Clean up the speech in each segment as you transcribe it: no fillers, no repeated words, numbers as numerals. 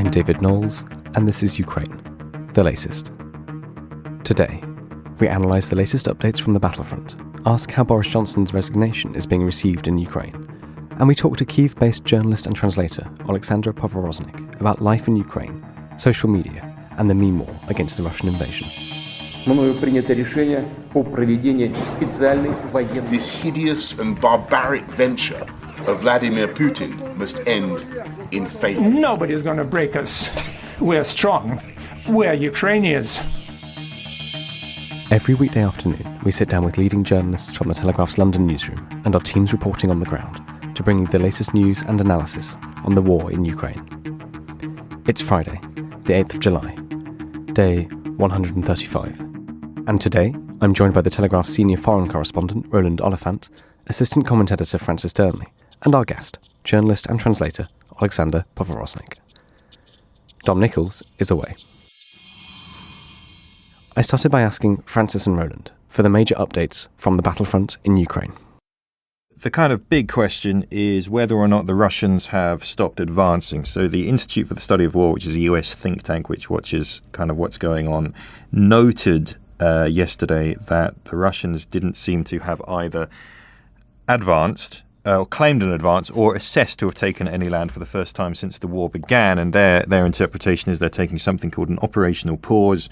I'm David Knowles, and this is Ukraine, the latest. Today, we analyse the latest updates from the Battlefront, ask how Boris Johnson's resignation is being received in Ukraine, and we talk to Kyiv-based journalist and translator Oleksandra Povoroznyk about life in Ukraine, social media, and the meme war against the Russian invasion. This hideous and barbaric venture of Vladimir Putin must end in failure. Nobody's going to break us. We're strong. We're Ukrainians. Every weekday afternoon, we sit down with leading journalists from the Telegraph's London newsroom and our teams reporting on the ground to bring you the latest news and analysis on the war in Ukraine. It's Friday, the 8th of July, day 135. And today, I'm joined by the Telegraph's senior foreign correspondent, Roland Oliphant, assistant comment editor Francis Dearnley, and our guest, journalist and translator, Oleksandra Povoroznyk. Dom Nichols is away. I started by asking Francis and Roland for the major updates from the battlefront in Ukraine. The kind of big question is whether or not the Russians have stopped advancing. So the Institute for the Study of War, which is a US think tank which watches kind of what's going on, noted yesterday that the Russians didn't seem to have either advanced or claimed an advance or assessed to have taken any land for the first time since the war began. And their interpretation is they're taking something called an operational pause,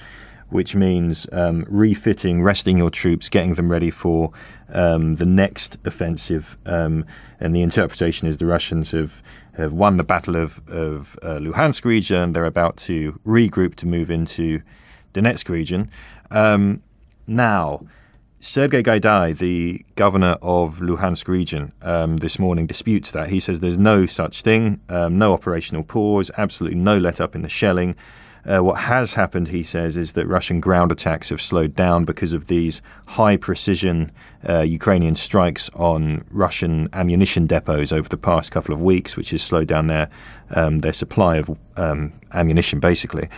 which means refitting, resting your troops, getting them ready for the next offensive. And the interpretation is the Russians have won the Battle of Luhansk region. They're about to regroup to move into Donetsk region. Now, Sergei Gaidai, the governor of Luhansk region, this morning disputes that. He says there's no such thing, no operational pause, absolutely no let-up in the shelling. What has happened, he says, is that Russian ground attacks have slowed down because of these high-precision Ukrainian strikes on Russian ammunition depots over the past couple of weeks, which has slowed down their supply of ammunition, basically.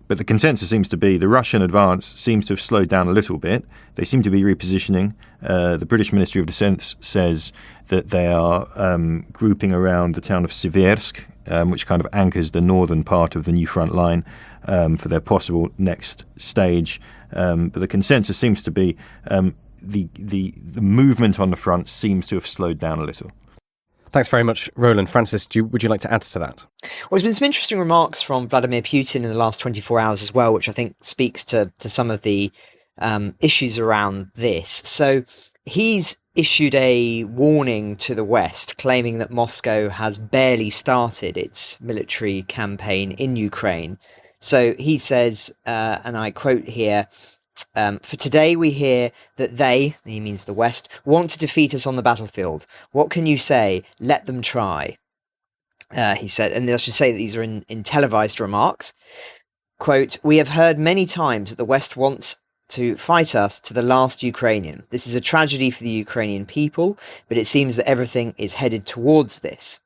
But the consensus seems to be the Russian advance seems to have slowed down a little bit. They seem to be repositioning. The British Ministry of Defence says that they are grouping around the town of Siversk, which kind of anchors the northern part of the new front line for their possible next stage. But the consensus seems to be the movement on the front seems to have slowed down a little. Thanks very much, Roland. Francis, would you like to add to that? Well, there's been some interesting remarks from Vladimir Putin in the last 24 hours as well, which I think speaks to some of the issues around this. So he's issued a warning to the West, claiming that Moscow has barely started its military campaign in Ukraine. So he says, and I quote here, for today we hear that they, he means the West, want to defeat us on the battlefield. What can you say? Let them try. He said, and I should say that these are in televised remarks. Quote, we have heard many times that the West wants to fight us to the last Ukrainian. This is a tragedy for the Ukrainian people, but it seems that everything is headed towards this.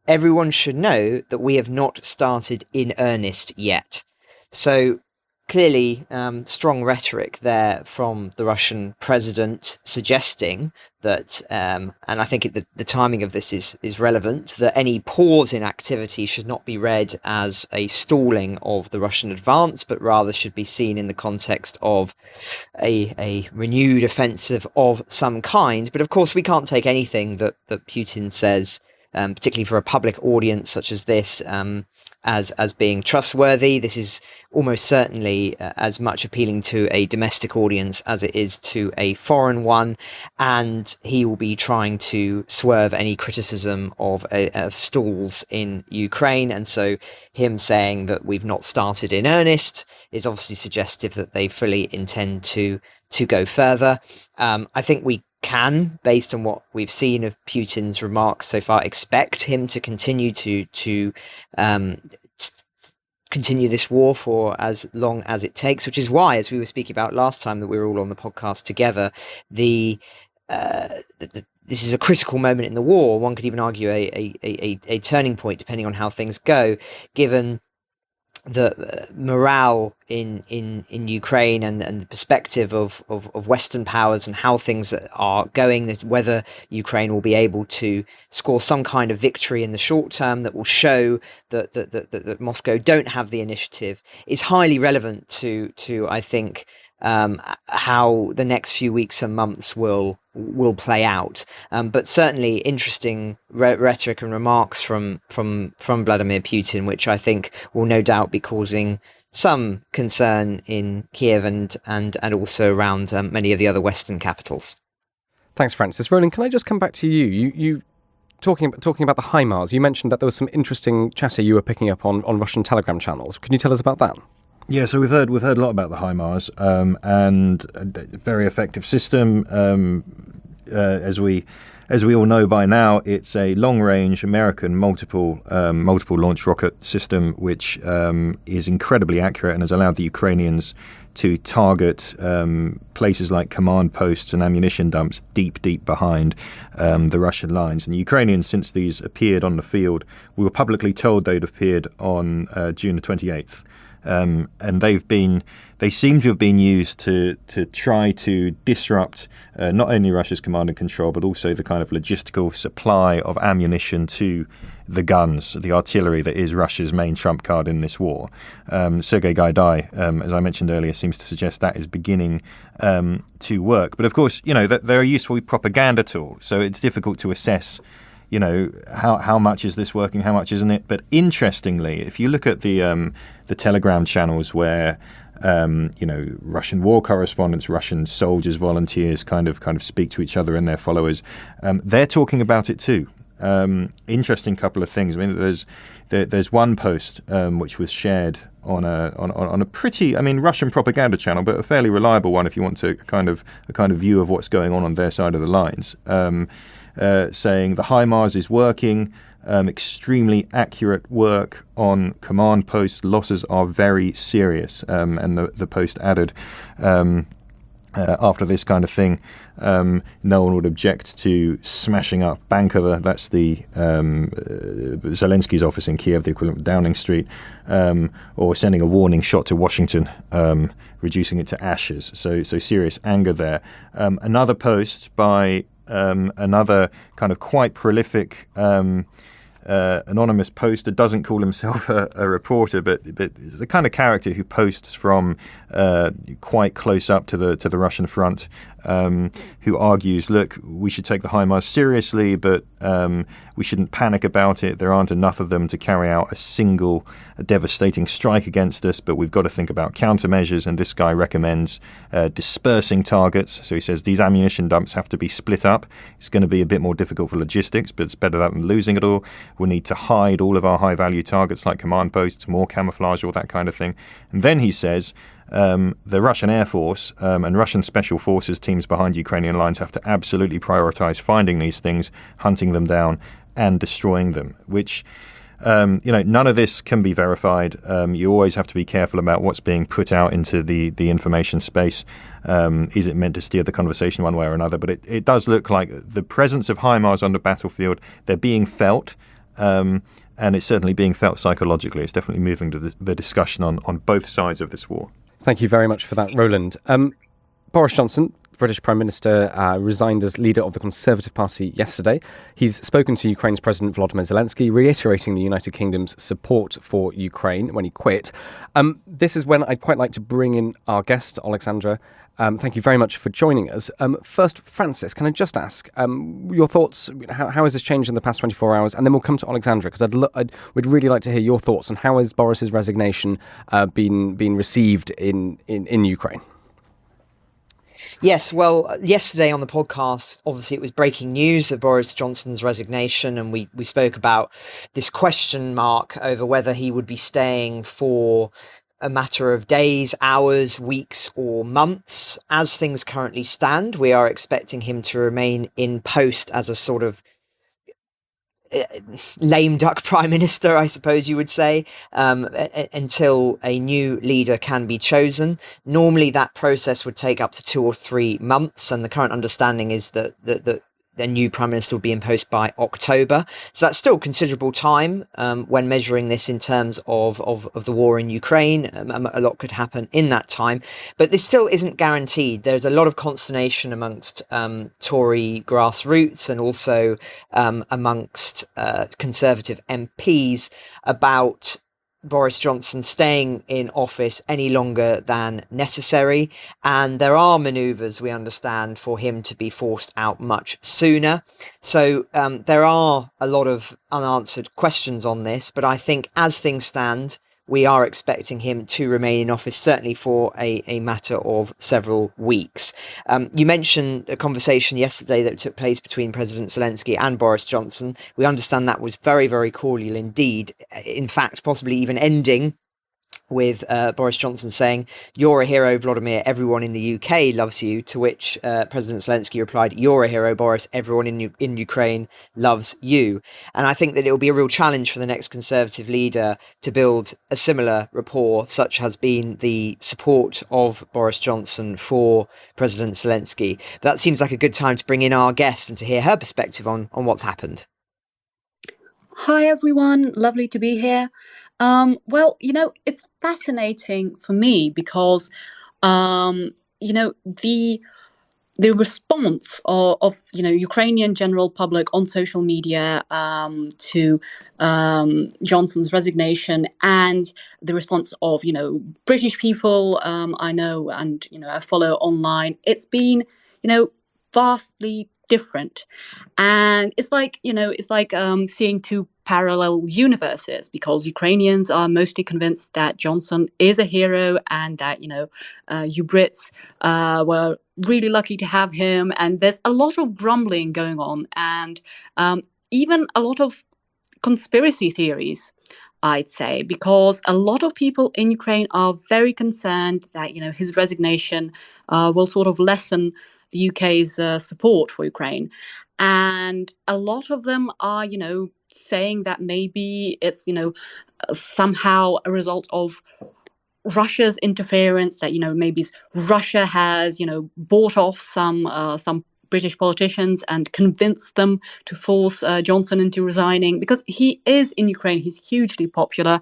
Everyone should know that we have not started in earnest yet. So clearly, strong rhetoric there from the Russian president suggesting that, and I think the timing of this is relevant, that any pause in activity should not be read as a stalling of the Russian advance, but rather should be seen in the context of a renewed offensive of some kind. But of course, we can't take anything that Putin says, particularly for a public audience such as this, as being trustworthy. This is almost certainly as much appealing to a domestic audience as it is to a foreign one, and he will be trying to swerve any criticism of stalls in Ukraine. And so him saying that we've not started in earnest is obviously suggestive that they fully intend to go further. I think we can, based on what we've seen of Putin's remarks so far, expect him to continue to continue this war for as long as it takes, which is why, as we were speaking about last time that we were all on the podcast together, this is a critical moment in the war. One could even argue a turning point, depending on how things go, given the morale in Ukraine and the perspective of Western powers and how things are going, whether Ukraine will be able to score some kind of victory in the short term that will show that Moscow don't have the initiative, is highly relevant to I think how the next few weeks and months will play out. But certainly interesting rhetoric and remarks from Vladimir Putin, which I think will no doubt be causing some concern in Kyiv and also around many of the other Western capitals. Thanks, Francis. Roland, can I just come back to you? You talking about the HIMARS. You mentioned that there was some interesting chatter you were picking up on Russian Telegram channels. Can you tell us about that? Yeah, so we've heard a lot about the HIMARS and a very effective system. As we all know by now, it's a long-range American multiple launch rocket system, which is incredibly accurate and has allowed the Ukrainians to target places like command posts and ammunition dumps deep behind the Russian lines. And the Ukrainians, since these appeared on the field, we were publicly told they'd appeared on June the 28th. And they seem to have been used to try to disrupt not only Russia's command and control, but also the kind of logistical supply of ammunition to the guns, the artillery that is Russia's main trump card in this war. Sergei Gaidai, as I mentioned earlier, seems to suggest that is beginning to work. But of course, that they're a useful propaganda tool, so it's difficult to assess how much is this working, how much isn't it. But interestingly, if you look at the Telegram channels where Russian war correspondents, Russian soldiers, volunteers kind of speak to each other and their followers, they're talking about it too. Interesting couple of things. I mean, there's one post which was shared on a pretty, Russian propaganda channel, but a fairly reliable one if you want to a kind of view of what's going on their side of the lines. Saying the HIMARS is working, extremely accurate work on command posts, losses are very serious. And the post added, after this kind of thing, no one would object to smashing up Bankova, that's the Zelensky's office in Kiev, the equivalent of Downing Street, or sending a warning shot to Washington, reducing it to ashes. So serious anger there. Another post by another kind of quite prolific anonymous poster, doesn't call himself a reporter, but the kind of character who posts from quite close up to the Russian front, who argues, look, we should take the HIMARS seriously, but we shouldn't panic about it. There aren't enough of them to carry out a single devastating strike against us, but we've got to think about countermeasures. And this guy recommends dispersing targets. So he says these ammunition dumps have to be split up. It's going to be a bit more difficult for logistics, but it's better than losing it all. We need to hide all of our high-value targets like command posts, more camouflage, all that kind of thing. And then he says the Russian Air Force and Russian Special Forces teams behind Ukrainian lines have to absolutely prioritize finding these things, hunting them down, and destroying them, which, none of this can be verified. You always have to be careful about what's being put out into the information space. Is it meant to steer the conversation one way or another? But it does look like the presence of HIMARS on the battlefield, they're being felt, and it's certainly being felt psychologically. It's definitely moving to the discussion on both sides of this war. Thank you very much for that, Roland. Boris Johnson, British Prime Minister, resigned as leader of the Conservative Party yesterday. He's spoken to Ukraine's President Volodymyr Zelensky, reiterating the United Kingdom's support for Ukraine when he quit. This is when I'd quite like to bring in our guest, Oleksandra. Thank you very much for joining us. First, Francis, can I just ask your thoughts? How has this changed in the past 24 hours? And then we'll come to Oleksandra, because we'd really like to hear your thoughts on how has Boris's resignation been received in Ukraine? Yes, well, yesterday on the podcast, obviously it was breaking news of Boris Johnson's resignation, and we spoke about this question mark over whether he would be staying for a matter of days, hours, weeks, or months. As things currently stand, we are expecting him to remain in post as a sort of lame duck prime minister, I suppose you would say, until a new leader can be chosen. Normally that process would take up to 2 or 3 months, and the current understanding is that the new prime minister will be in post by October. So that's still considerable time when measuring this in terms of the war in Ukraine. A lot could happen in that time, but this still isn't guaranteed. There's a lot of consternation amongst Tory grassroots and also amongst Conservative MPs about Boris Johnson staying in office any longer than necessary, and there are manoeuvres, we understand, for him to be forced out much sooner. So there are a lot of unanswered questions on this, but I think as things stand, we are expecting him to remain in office, certainly for a matter of several weeks. You mentioned a conversation yesterday that took place between President Zelensky and Boris Johnson. We understand that was very, very cordial indeed. In fact, possibly even ending with Boris Johnson saying, "You're a hero, Vladimir. Everyone in the UK loves you." To which President Zelensky replied, "You're a hero, Boris. Everyone in Ukraine loves you." And I think that it will be a real challenge for the next Conservative leader to build a similar rapport, such has been the support of Boris Johnson for President Zelensky. But that seems like a good time to bring in our guest and to hear her perspective on what's happened. Hi, everyone. Lovely to be here. Well, it's fascinating for me because, the response of Ukrainian general public on social media to Johnson's resignation, and the response of British people I know and I follow online, it's been vastly different. And it's like seeing two parallel universes, because Ukrainians are mostly convinced that Johnson is a hero and that you Brits were really lucky to have him. And there's a lot of grumbling going on, and even a lot of conspiracy theories, I'd say, because a lot of people in Ukraine are very concerned that his resignation will sort of lessen the UK's support for Ukraine. And a lot of them are, saying that maybe it's, somehow a result of Russia's interference, that, maybe Russia has, bought off some British politicians and convinced them to force Johnson into resigning, because he is in Ukraine. He's hugely popular.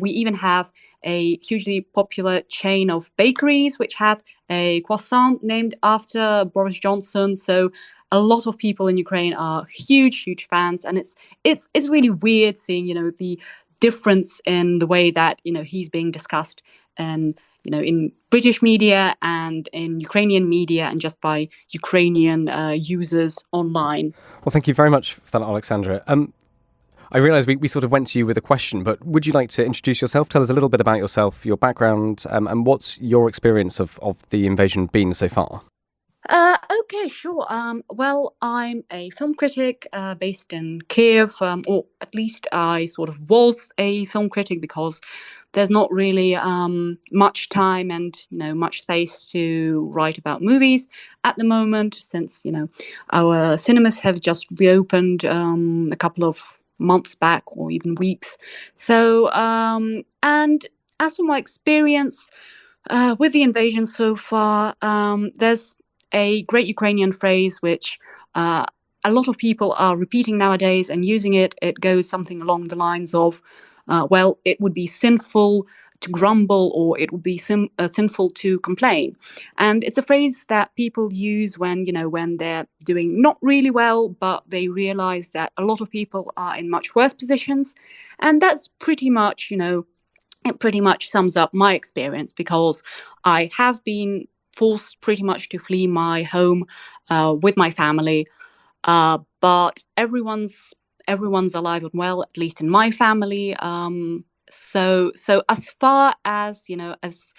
We even have a hugely popular chain of bakeries which have a croissant named after Boris Johnson. So a lot of people in Ukraine are huge fans, and it's really weird seeing the difference in the way that he's being discussed, and in British media and in Ukrainian media, and just by Ukrainian users online. Well, thank you very much for that, Oleksandra. I realise we sort of went to you with a question, but would you like to introduce yourself? Tell us a little bit about yourself, your background, and what's your experience of the invasion been so far? Okay, sure. Well, I'm a film critic based in Kyiv, or at least I sort of was a film critic, because there's not really much time and much space to write about movies at the moment, since our cinemas have just reopened a couple of months back, or even weeks. So, and as for my experience with the invasion so far, there's a great Ukrainian phrase which a lot of people are repeating nowadays and using it. It goes something along the lines of, well, it would be sinful to grumble, or it would be sinful to complain. And it's a phrase that people use when they're doing not really well, but they realize that a lot of people are in much worse positions. And that's pretty much, it pretty much sums up my experience, because I have been forced pretty much to flee my home with my family, but everyone's alive and well, at least in my family. So as far as as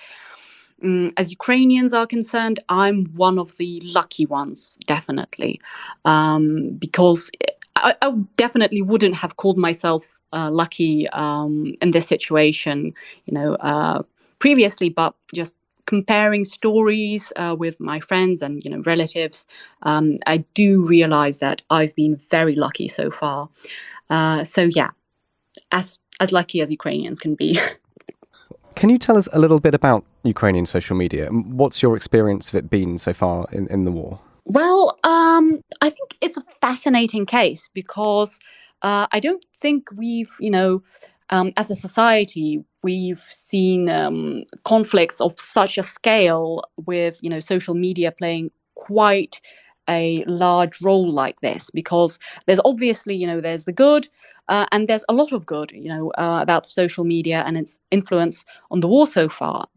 Ukrainians are concerned, I'm one of the lucky ones, definitely, because I definitely wouldn't have called myself lucky in this situation, previously, but just comparing stories with my friends and relatives, I do realize that I've been very lucky so far. So yeah, as lucky as Ukrainians can be. Can you tell us a little bit about Ukrainian social media? What's your experience of it been so far in the war? Well, I think it's a fascinating case because I don't think we've, as a society, we've seen conflicts of such a scale with, social media playing quite a large role like this, because there's obviously, there's the good and there's a lot of good, about social media and its influence on the war so far.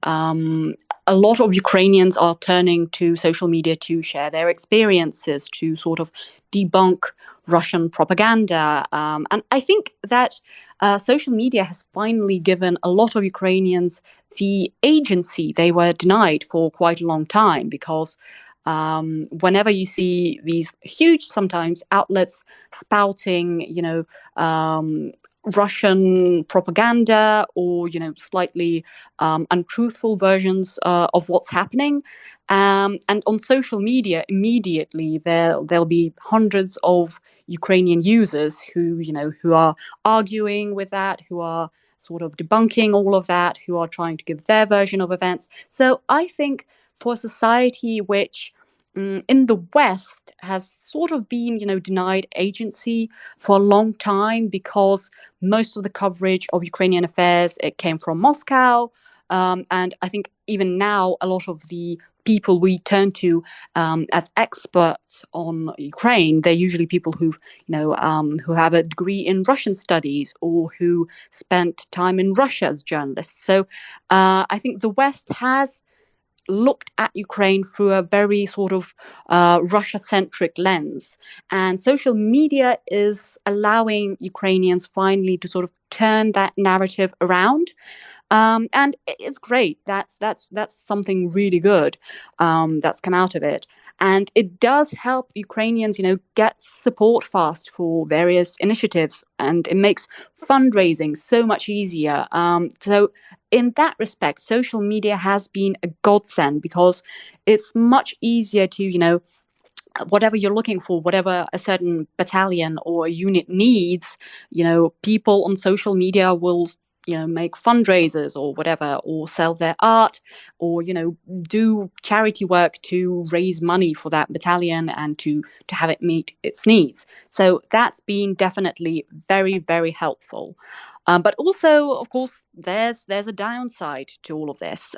A lot of Ukrainians are turning to social media to share their experiences, to sort of debunk Russian propaganda. And I think that social media has finally given a lot of Ukrainians the agency they were denied for quite a long time, because whenever you see these huge, sometimes, outlets spouting, Russian propaganda or, slightly untruthful versions of what's happening. And on social media, immediately there'll be hundreds of Ukrainian users who are arguing with that, who are sort of debunking all of that, who are trying to give their version of events. So I think for a society which in the West has sort of been, denied agency for a long time, because most of the coverage of Ukrainian affairs, it came from Moscow. And I think even now, a lot of the people we turn to as experts on Ukraine, they're usually people who have a degree in Russian studies or who spent time in Russia as journalists. So I think the West has looked at Ukraine through a very sort of Russia-centric lens. And social media is allowing Ukrainians finally to sort of turn that narrative around. And it's great. That's something really good that's come out of it. And it does help Ukrainians, get support fast for various initiatives, and it makes fundraising so much easier. So in that respect, social media has been a godsend, because it's much easier to, whatever you're looking for, whatever a certain battalion or unit needs, people on social media will make fundraisers or whatever, or sell their art, or do charity work to raise money for that battalion and to have it meet its needs. So that's been definitely very, very helpful. But also, of course, there's a downside to all of this.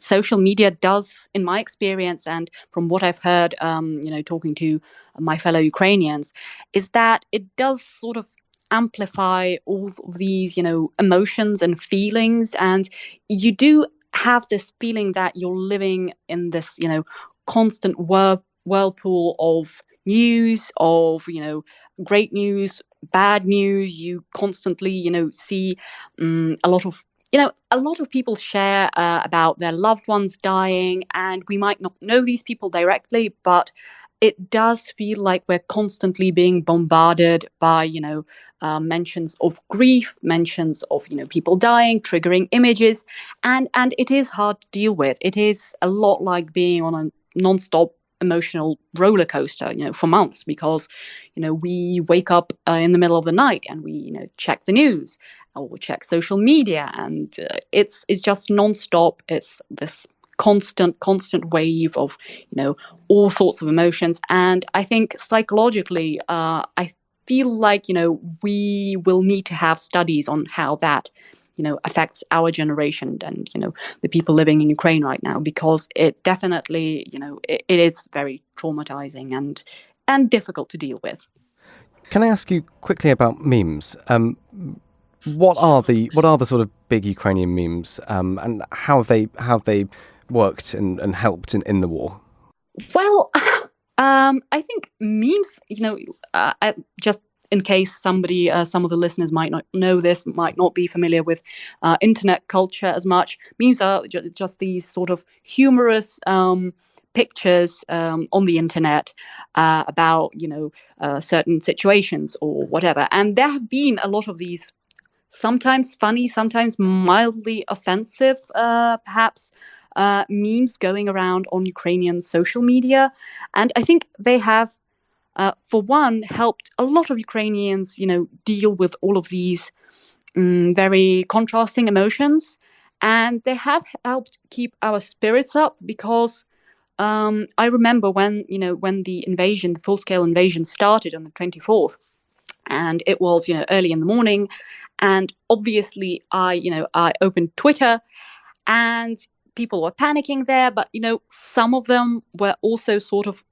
Social media does, in my experience, and from what I've heard, talking to my fellow Ukrainians, is that it does sort of amplify all of these, emotions and feelings, and you do have this feeling that you're living in this, constant whirlpool of news, of great news, bad news. You constantly, see a lot of people share about their loved ones dying, and we might not know these people directly, but it does feel like we're constantly being bombarded by, mentions of grief, mentions of, people dying, triggering images, and it is hard to deal with. It is a lot like being on a non-stop emotional roller coaster, for months, because, we wake up in the middle of the night and we, check the news or we check social media, and it's just non-stop. It's this constant wave of all sorts of emotions. And I think psychologically I feel like we will need to have studies on how that affects our generation and the people living in Ukraine right now, because it definitely it is very traumatizing and difficult to deal with. Can I ask you quickly about memes? What are the sort of big Ukrainian memes, and how have they worked and helped in the war? Well, I think memes, just in case some of the listeners might not know this, might not be familiar with internet culture as much. Memes are just these sort of humorous pictures on the internet about, certain situations or whatever. And there have been a lot of these, sometimes funny, sometimes mildly offensive, perhaps, memes going around on Ukrainian social media. And I think they have, for one, helped a lot of Ukrainians, deal with all of these very contrasting emotions. And they have helped keep our spirits up, because I remember when the invasion, the full-scale invasion, started on the 24th, and it was early in the morning, and obviously I opened Twitter, and people were panicking there, but some of them were also sort of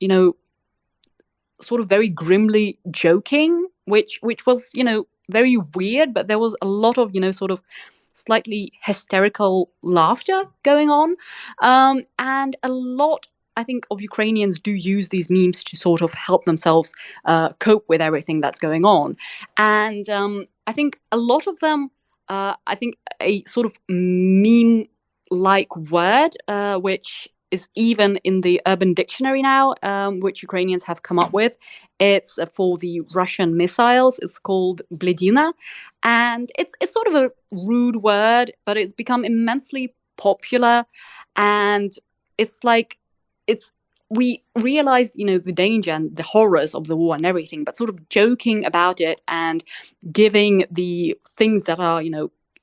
very grimly joking, which was very weird, but there was a lot of sort of slightly hysterical laughter going on, and a lot, I think, of Ukrainians do use these memes to sort of help themselves cope with everything that's going on. And I think a lot of them, I think a sort of meme-like word, which is even in the Urban Dictionary now, which Ukrainians have come up with. It's for the Russian missiles. It's called Bledina. And it's sort of a rude word, but it's become immensely popular. And it's like, we realize, the danger and the horrors of the war and everything, but sort of joking about it and giving the things that are,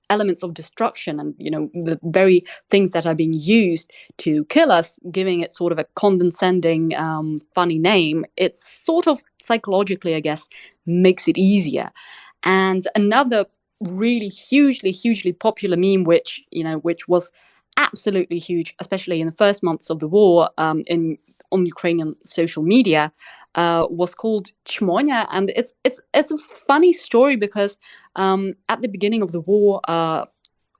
elements of destruction and, the very things that are being used to kill us, giving it sort of a condescending, funny name. It's sort of psychologically, I guess, makes it easier. And another really hugely popular meme, which was absolutely huge, especially in the first months of the war, on Ukrainian social media, was called Chmonya, and it's a funny story because at the beginning of the war,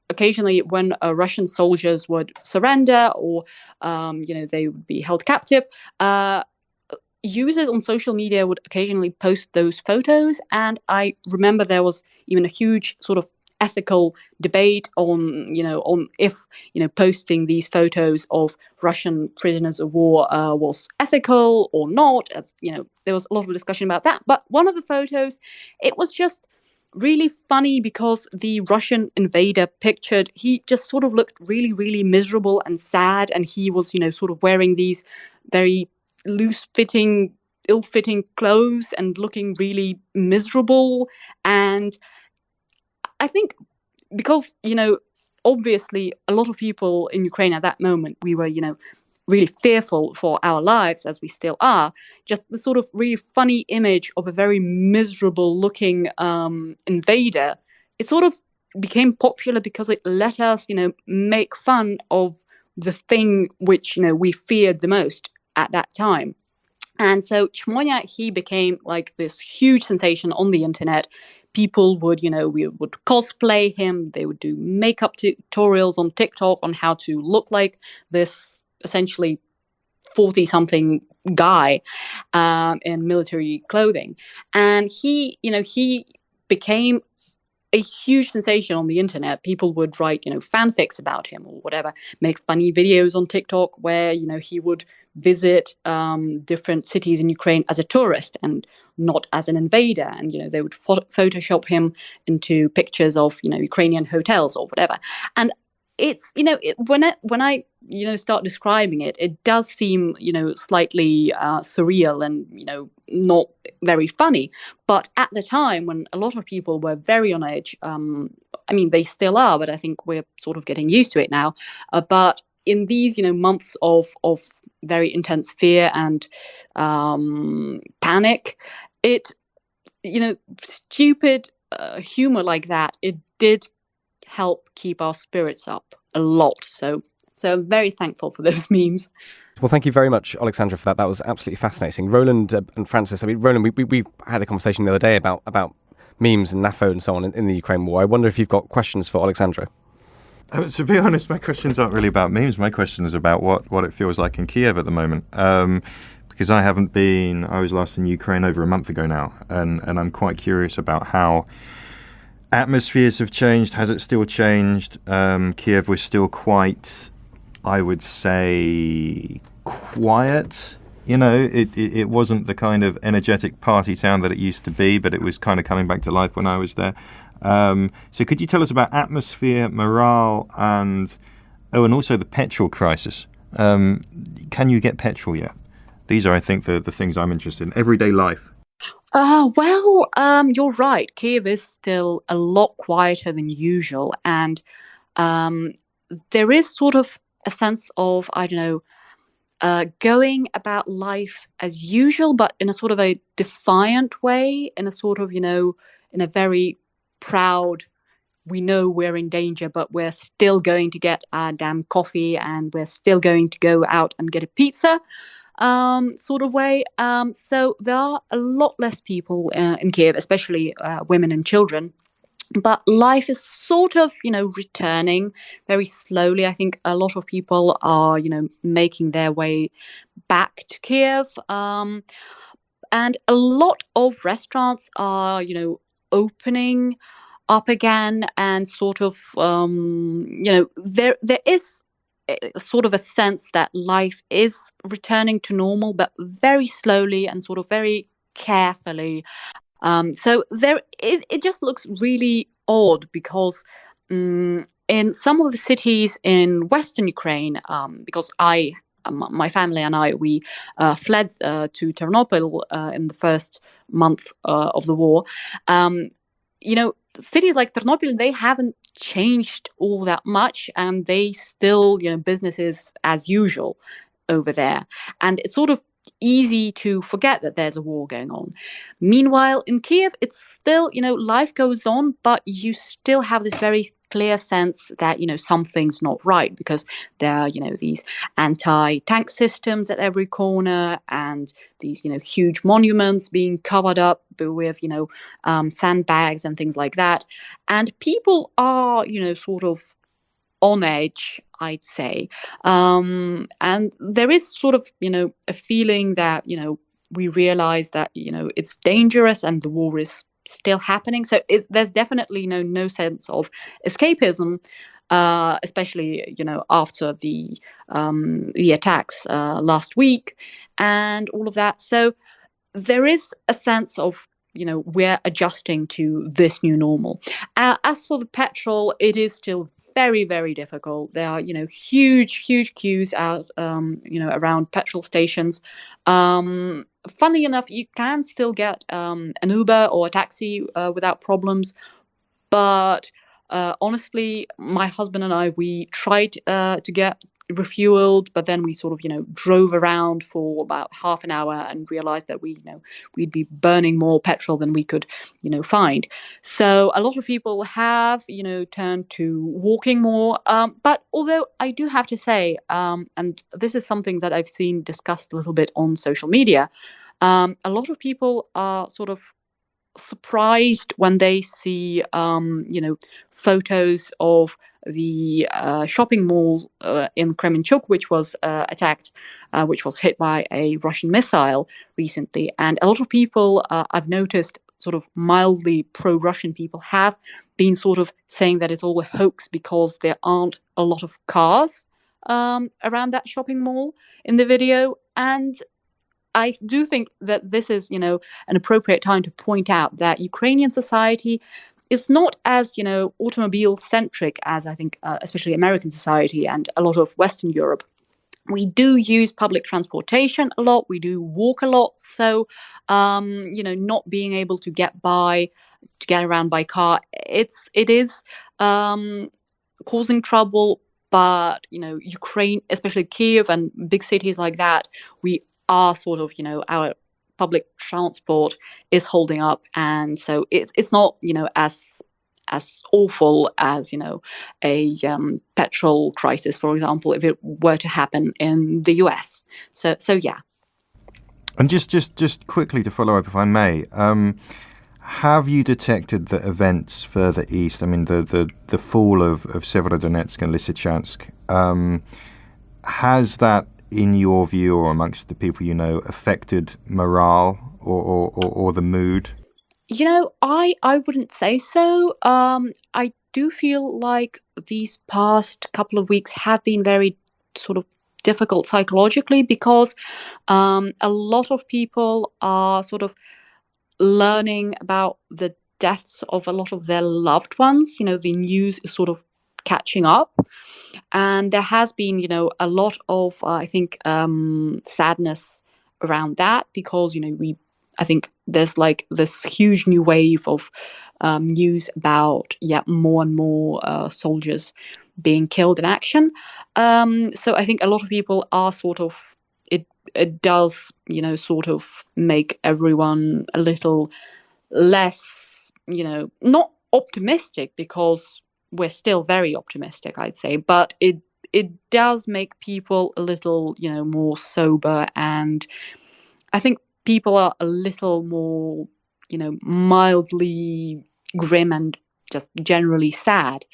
occasionally when Russian soldiers would surrender or they would be held captive, users on social media would occasionally post those photos, and I remember there was even a huge sort of ethical debate on if posting these photos of Russian prisoners of war was ethical or not. There was a lot of discussion about that. But one of the photos, it was just really funny because the Russian invader pictured, he just sort of looked really miserable and sad, and he was sort of wearing these very loose-fitting, ill-fitting clothes and looking really miserable. And I think because, obviously a lot of people in Ukraine at that moment, we were, really fearful for our lives, as we still are. Just the sort of really funny image of a very miserable looking invader, it sort of became popular because it let us, make fun of the thing which, we feared the most at that time. And so Chmonya, he became like this huge sensation on the internet. People would, we would cosplay him. They would do makeup tutorials on TikTok on how to look like this essentially 40-something guy in military clothing. And he became a huge sensation on the internet. People would write, fanfics about him or whatever, make funny videos on TikTok where, he would visit different cities in Ukraine as a tourist and not as an invader. And, they would Photoshop him into pictures of, Ukrainian hotels or whatever. And it's, when I start describing it, it does seem, slightly surreal and, not very funny. But at the time when a lot of people were very on edge, they still are, but I think we're sort of getting used to it now. But in these, months of very intense fear and panic, it, stupid humor like that, it did help keep our spirits up a lot. So I'm very thankful for those memes. Well, thank you very much, Oleksandra, for that. That was absolutely fascinating. Roland and Francis, Roland, we had a conversation the other day about memes and NAFO and so on in the Ukraine war. I wonder if you've got questions for Oleksandra. To be honest, my questions aren't really about memes. My question is about what it feels like in Kyiv at the moment. Because I was last in Ukraine over a month ago now, and I'm quite curious about how atmospheres have changed. Has it still changed? Kyiv was still quite, I would say, quiet. It wasn't the kind of energetic party town that it used to be, but it was kind of coming back to life when I was there. So could you tell us about atmosphere, morale, and also the petrol crisis? Can you get petrol yet? These are, I think, the things I'm interested in. Everyday life. You're right. Kyiv is still a lot quieter than usual. And there is sort of a sense of, going about life as usual, but in a sort of a defiant way, in a sort of, in a very proud, we know we're in danger, but we're still going to get our damn coffee and we're still going to go out and get a pizza sort of way. So there are a lot less people in Kyiv, especially women and children. But life is sort of, returning very slowly. I think a lot of people are, making their way back to Kyiv. And a lot of restaurants are, opening up again, and sort of, there is sort of a sense that life is returning to normal, but very slowly and sort of very carefully. So it just looks really odd because in some of the cities in Western Ukraine, because my family and I, we fled to Ternopil in the first month of the war. Cities like Ternopil, they haven't changed all that much, and they still, businesses as usual over there. And it's sort of easy to forget that there's a war going on. Meanwhile, in Kyiv, it's still, life goes on, but you still have this very clear sense that, something's not right, because there are, these anti-tank systems at every corner, and these, huge monuments being covered up with, sandbags and things like that. And people are, sort of on edge, I'd say. And there is sort of, a feeling that, we realize that, it's dangerous and the war is still happening. So there's definitely no sense of escapism, especially, after the attacks last week and all of that. So there is a sense of, we're adjusting to this new normal. As for the petrol, it is still very, very difficult. There are, huge queues out, around petrol stations. Funnily enough, you can still get an Uber or a taxi without problems. But honestly, my husband and I, we tried to get refueled, but then we sort of, drove around for about half an hour and realized that we'd be burning more petrol than we could, find. So a lot of people have, turned to walking more. But although I do have to say, and this is something that I've seen discussed a little bit on social media, a lot of people are sort of surprised when they see photos of the shopping mall in Kremenchuk, which was attacked, which was hit by a Russian missile recently. And a lot of people, I've noticed, sort of mildly pro-Russian people, have been sort of saying that it's all a hoax because there aren't a lot of cars around that shopping mall in the video. And I do think that this is, an appropriate time to point out that Ukrainian society is not as, automobile-centric as I think, especially American society and a lot of Western Europe. We do use public transportation a lot. We do walk a lot. So, not being able to get around by car, it is causing trouble. But, Ukraine, especially Kyiv and big cities like that, we are sort of, our public transport is holding up, and so it's not, as awful as, a petrol crisis, for example, if it were to happen in the US. So yeah. And just quickly to follow up, if I may, have you detected that events further east, I mean, the fall of Severodonetsk and Lysychansk, has that, in your view or amongst the people you know, affected morale or the mood? I wouldn't say so. I do feel like these past couple of weeks have been very sort of difficult psychologically, because a lot of people are sort of learning about the deaths of a lot of their loved ones. The news is sort of catching up. And there has been, a lot of, I think, sadness around that, because, I think there's like this huge new wave of news about, more and more soldiers being killed in action. So I think a lot of people are sort of it does, sort of make everyone a little less, not optimistic, because we're still very optimistic, I'd say, but it does make people a little, more sober, and I think people are a little more, mildly grim and just generally sad.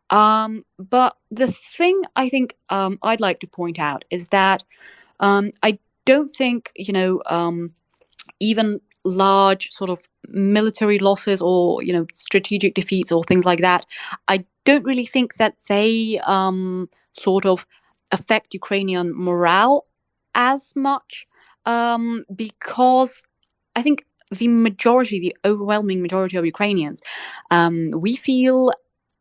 But the thing I think I'd like to point out is that I don't think, even large sort of military losses or, strategic defeats or things like that, I don't really think that they sort of affect Ukrainian morale as much, because I think the overwhelming majority of Ukrainians, we feel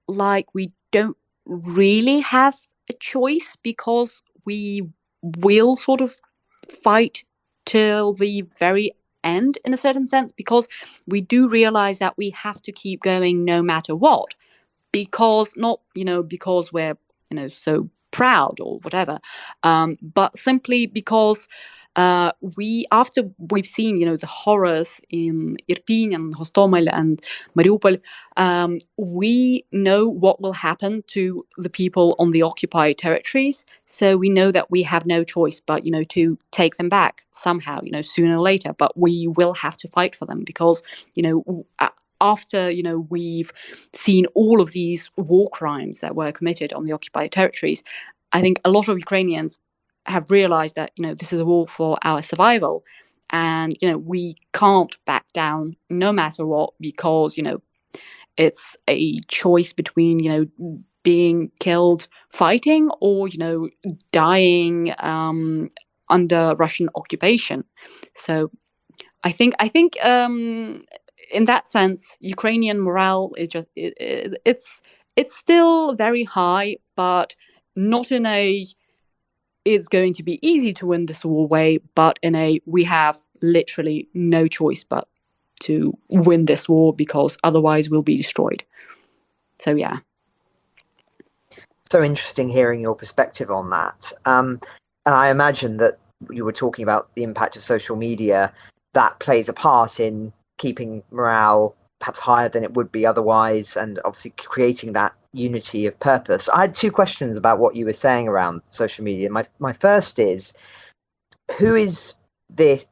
like we don't really have a choice, because we will sort of fight till the very end, in a certain sense, because we do realize that we have to keep going no matter what, because not, because we're, so proud or whatever, but simply because after we've seen, the horrors in Irpin and Hostomel and Mariupol, we know what will happen to the people on the occupied territories. So we know that we have no choice but, to take them back somehow, sooner or later. But we will have to fight for them, because, after, we've seen all of these war crimes that were committed on the occupied territories, I think a lot of Ukrainians have realized that, this is a war for our survival, and, we can't back down no matter what, because, it's a choice between, being killed fighting or, dying under Russian occupation. So I think in that sense, Ukrainian morale is just it's still very high, but not in a it's going to be easy to win this war way, but in a we have literally no choice but to win this war, because otherwise we'll be destroyed. So yeah. So interesting hearing your perspective on that. And I imagine that you were talking about the impact of social media that plays a part in keeping morale perhaps higher than it would be otherwise, and obviously creating that unity of purpose. I had two questions about what you were saying around social media. My first is, who is this?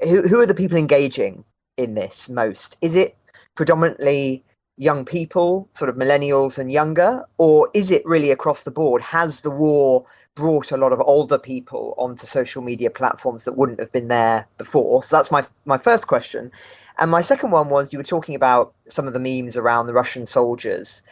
Who are the people engaging in this most? Is it predominantly young people, sort of millennials and younger, or is it really across the board? Has the war brought a lot of older people onto social media platforms that wouldn't have been there before? So that's my first question. And my second one was, you were talking about some of the memes around the Russian soldiers.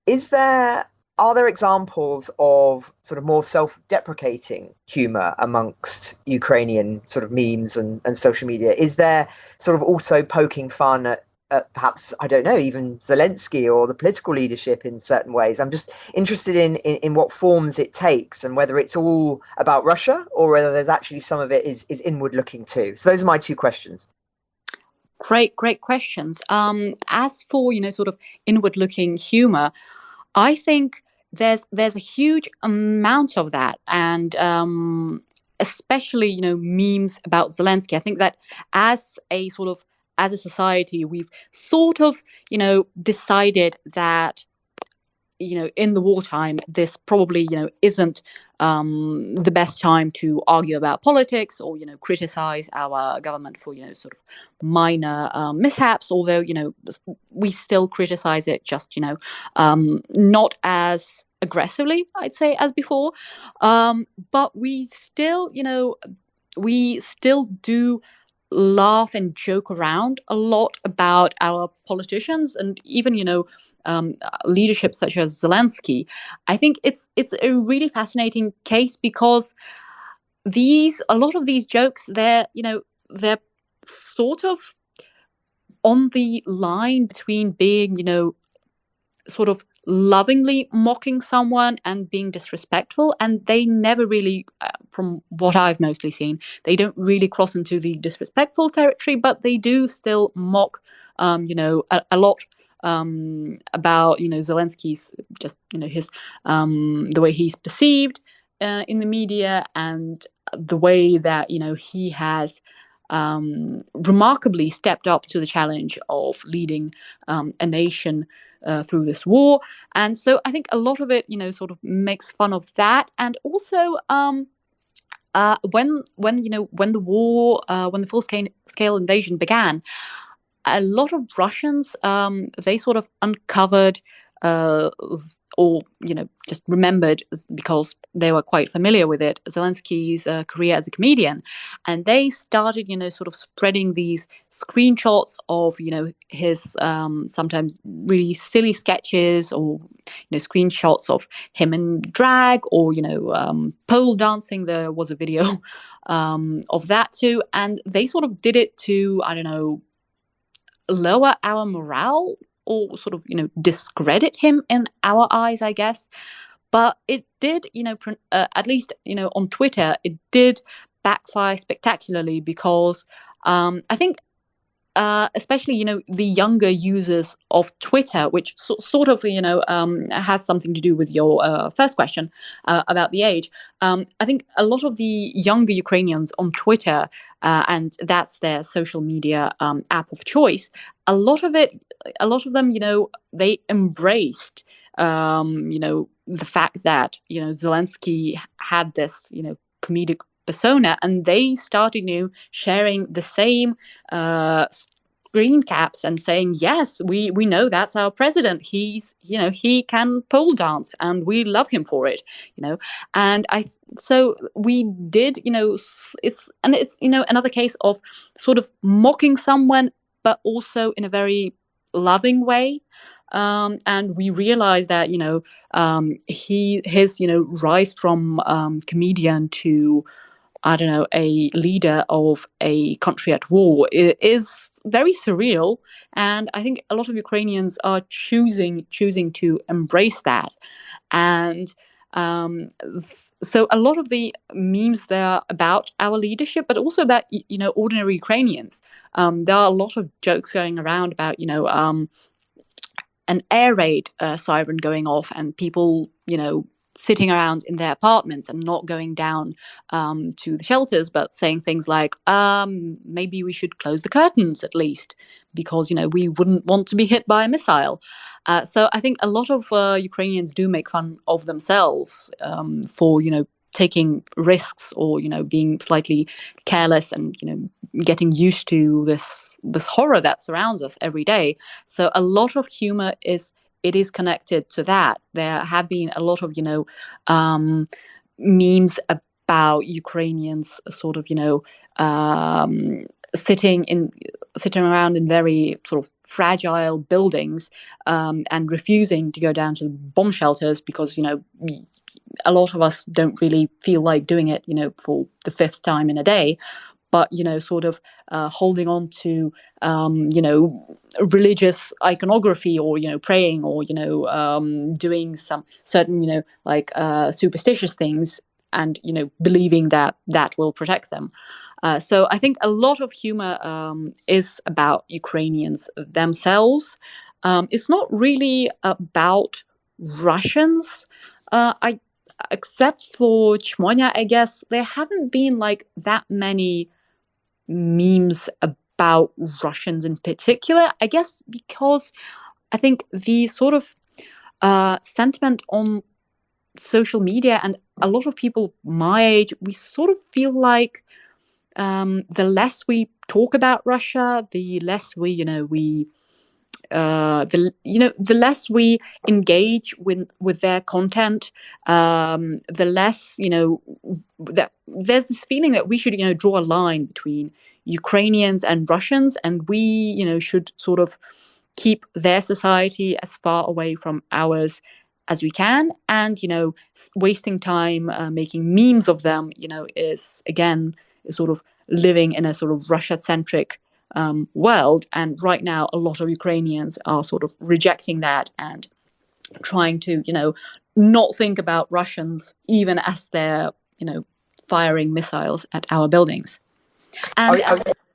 Are there examples of sort of more self-deprecating humor amongst Ukrainian sort of memes and social media? Is there sort of also poking fun at perhaps, I don't know, even Zelensky or the political leadership in certain ways? I'm just interested in what forms it takes, and whether it's all about Russia or whether there's actually some of it is inward looking too. So those are my two questions. Great questions. As for, sort of inward looking humor, I think there's a huge amount of that, and especially, memes about Zelensky. I think that as a society, we've sort of, decided that, in the wartime, this probably, isn't the best time to argue about politics or, criticize our government for, sort of minor mishaps, although, we still criticize it, just, not as aggressively, I'd say, as before. But we still, do laugh and joke around a lot about our politicians, and even, leadership such as Zelensky. I think it's a really fascinating case, because a lot of these jokes, they're sort of on the line between being, sort of lovingly mocking someone and being disrespectful, and they never really, from what I've mostly seen, they don't really cross into the disrespectful territory, but they do still mock, a lot about, Zelensky's just, his the way he's perceived in the media, and the way that he has remarkably stepped up to the challenge of leading a nation through this war. And so I think a lot of it, sort of makes fun of that. And also, when the war, when the full-scale invasion began, a lot of Russians, they sort of uncovered or just remembered, because they were quite familiar with it, Zelensky's career as a comedian, and they started sort of spreading these screenshots of his sometimes really silly sketches, or screenshots of him in drag, or pole dancing. There was a video of that too, and they sort of did it to, I don't know, lower our morale, or sort of discredit him in our eyes, I guess. But it did, at least on Twitter, it did backfire spectacularly, because I think especially the younger users of Twitter, which sort of has something to do with your first question about the age. I think a lot of the younger Ukrainians on Twitter, and that's their social media app of choice. A lot of them, they embraced the fact that Zelensky had this comedic persona, and they started sharing the same screen caps and saying, yes, we know that's our president, he's he can pole dance and we love him for it, and so we did, it's another case of sort of mocking someone, but also in a very loving way. And we realized that his rise from comedian to, I don't know, a leader of a country at war is very surreal, and I think a lot of Ukrainians are choosing to embrace that. And so a lot of the memes there about our leadership, but also about ordinary Ukrainians. There are a lot of jokes going around about an air raid siren going off, and people sitting around in their apartments and not going down to the shelters, but saying things like, maybe we should close the curtains at least, because we wouldn't want to be hit by a missile. So I think a lot of Ukrainians do make fun of themselves for taking risks, or being slightly careless, and getting used to this horror that surrounds us every day. So a lot of humor is connected to that. There have been a lot of memes about Ukrainians sort of sitting around in very sort of fragile buildings, and refusing to go down to the bomb shelters, because a lot of us don't really feel like doing it for the fifth time in a day, but sort of holding on to religious iconography, or praying, or doing some certain like superstitious things, and believing that will protect them. So I think a lot of humor is about Ukrainians themselves. It's not really about Russians. Except for Chmonya, I guess there haven't been like that many memes about Russians in particular. I guess because I think the sort of sentiment on social media, and a lot of people my age, we sort of feel like the less we talk about Russia, the less we the less we engage with their content, the less that there's this feeling that we should draw a line between Ukrainians and Russians, and we should sort of keep their society as far away from ours as we can, and wasting time making memes of them is again sort of living in a sort of Russia-centric world. And right now, a lot of Ukrainians are sort of rejecting that and trying to, not think about Russians even as they're, firing missiles at our buildings. And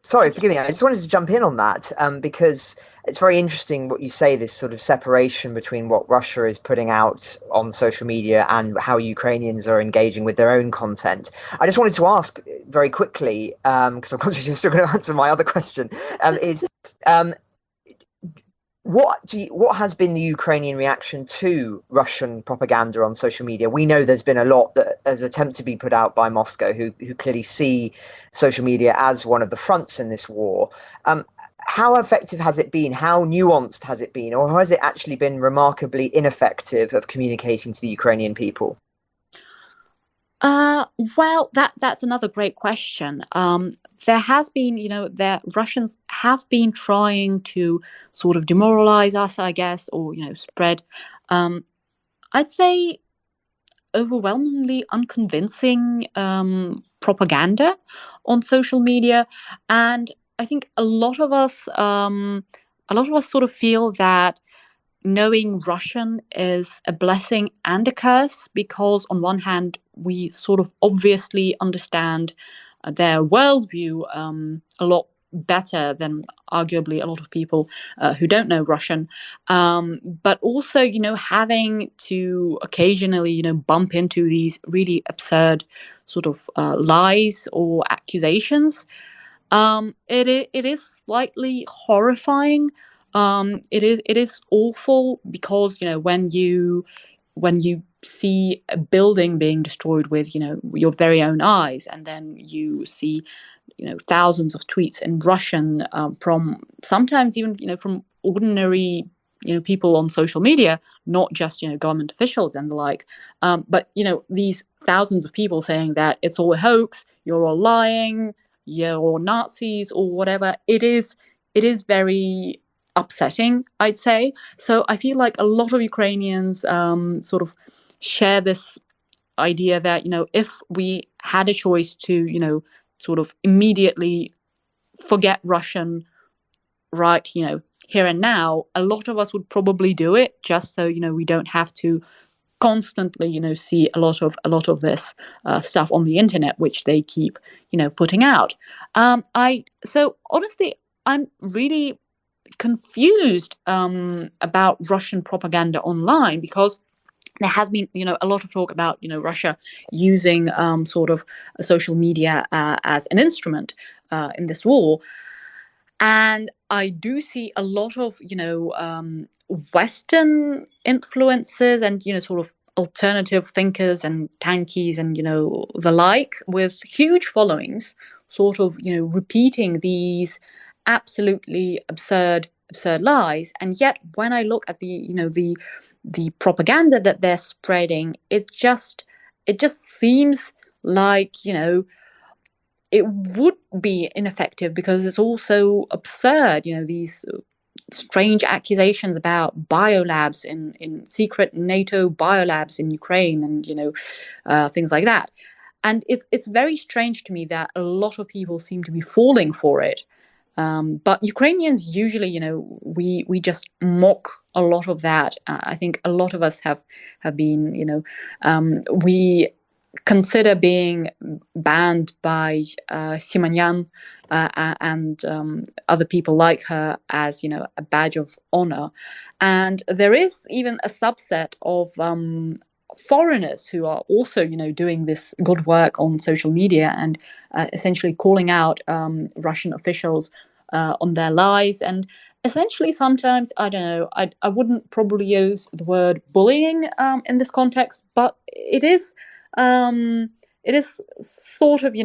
Sorry, forgive me. I just wanted to jump in on that because it's very interesting what you say, this sort of separation between what Russia is putting out on social media and how Ukrainians are engaging with their own content. I just wanted to ask very quickly, because I'm conscious you're still going to answer my other question, is what has been the Ukrainian reaction to Russian propaganda on social media? We know there's been a lot that has attempted to be put out by Moscow, who clearly see social media as one of the fronts in this war. How effective has it been? How nuanced has it been? Or has it actually been remarkably ineffective of communicating to the Ukrainian people? Well, that's another great question. There has been, the Russians have been trying to sort of demoralize us, I guess, or spread, I'd say, overwhelmingly unconvincing propaganda on social media, and I think a lot of us sort of feel that knowing Russian is a blessing and a curse, because on one hand, we sort of obviously understand their worldview a lot better than arguably a lot of people who don't know Russian. But also, having to occasionally, bump into these really absurd sort of lies or accusations. It is slightly horrifying. It is awful because when you see a building being destroyed with your very own eyes, and then you see thousands of tweets in Russian from sometimes even from ordinary people on social media, not just government officials and the like, but these thousands of people saying that it's all a hoax, you're all lying, you're Nazis or whatever. It is very upsetting, I'd say. So I feel like a lot of Ukrainians sort of share this idea that if we had a choice to sort of immediately forget Russian right here and now, a lot of us would probably do it, just so we don't have to constantly see a lot of this stuff on the internet, which they keep putting out. So honestly, I'm really confused about Russian propaganda online, because there has been a lot of talk about Russia using sort of social media as an instrument in this war. And I do see a lot of Western influences and sort of alternative thinkers and tankies and the like, with huge followings, sort of repeating these absolutely absurd lies. And yet when I look at the propaganda that they're spreading, it just seems like it would be ineffective, because it's also absurd. These strange accusations about biolabs in secret NATO biolabs in Ukraine, and things like that. And it's very strange to me that a lot of people seem to be falling for it. But Ukrainians usually, we just mock a lot of that. I think a lot of us have been, we consider being banned by Simonyan and other people like her as a badge of honor. And there is even a subset of foreigners who are also doing this good work on social media and essentially calling out Russian officials on their lies. And essentially sometimes, I don't know, I wouldn't probably use the word bullying in this context, but it is sort of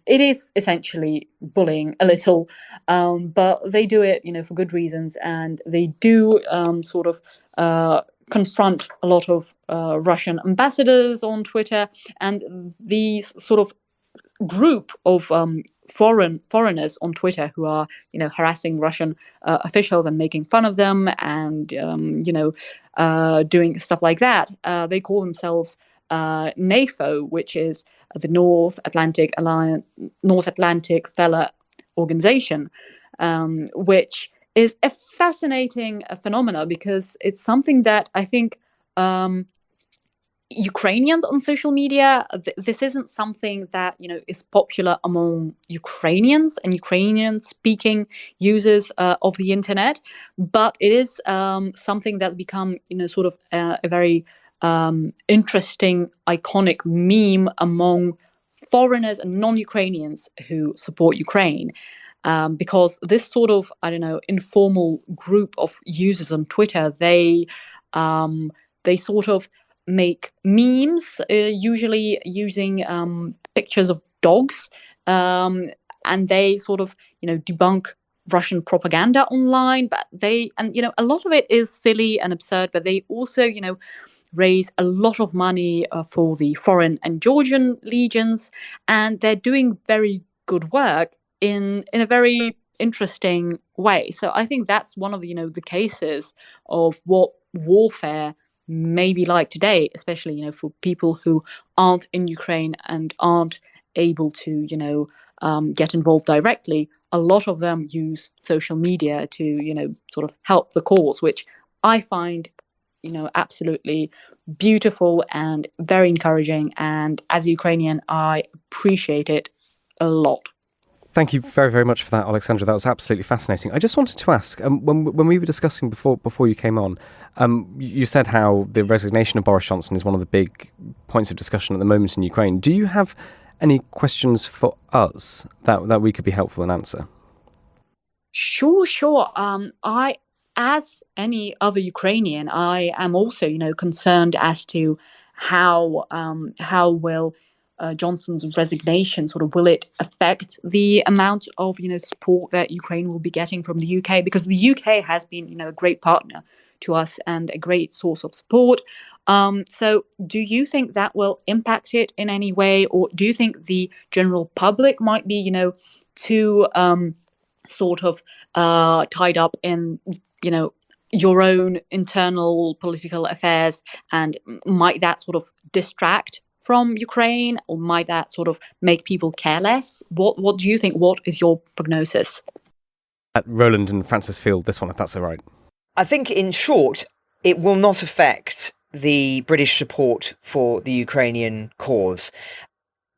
it is essentially bullying a little, but they do it for good reasons, and they do sort of confront a lot of Russian ambassadors on Twitter, and these sort of group of foreigners on Twitter who are harassing Russian officials and making fun of them, and doing stuff like that. They call themselves NAFO, which is the North Atlantic Fellow Organization, which is a fascinating phenomenon, because it's something that I think Ukrainians on social media, this isn't something that is popular among Ukrainians and Ukrainian-speaking users of the internet, but it is something that's become sort of a very interesting, iconic meme among foreigners and non-Ukrainians who support Ukraine. Because this sort of, informal group of users on Twitter, they sort of make memes, usually using pictures of dogs, and they sort of, debunk Russian propaganda online. But a lot of it is silly and absurd, but they also, raise a lot of money for the foreign and Georgian legions, and they're doing very good work in a very interesting way. So I think that's one of the cases of what warfare may be like today, especially for people who aren't in Ukraine and aren't able to get involved directly. A lot of them use social media to sort of help the cause, which I find absolutely beautiful and very encouraging. And as a Ukrainian, I appreciate it a lot. Thank you very, very much for that, Oleksandra. That was absolutely fascinating. I just wanted to ask, when we were discussing before you came on, you said how the resignation of Boris Johnson is one of the big points of discussion at the moment in Ukraine. Do you have any questions for us that we could be helpful in answer? Sure. As any other Ukrainian, I am also, concerned as to how will Johnson's resignation will it affect the amount of support that Ukraine will be getting from the UK, because the UK has been a great partner to us and a great source of support. So do you think that will impact it in any way, or do you think the general public might be too sort of tied up in your own internal political affairs, and might that sort of distract from Ukraine, or might that sort of make people care less? What do you think? What is your prognosis? Roland and Francis Field, this one, if that's all right. I think, in short, it will not affect the British support for the Ukrainian cause.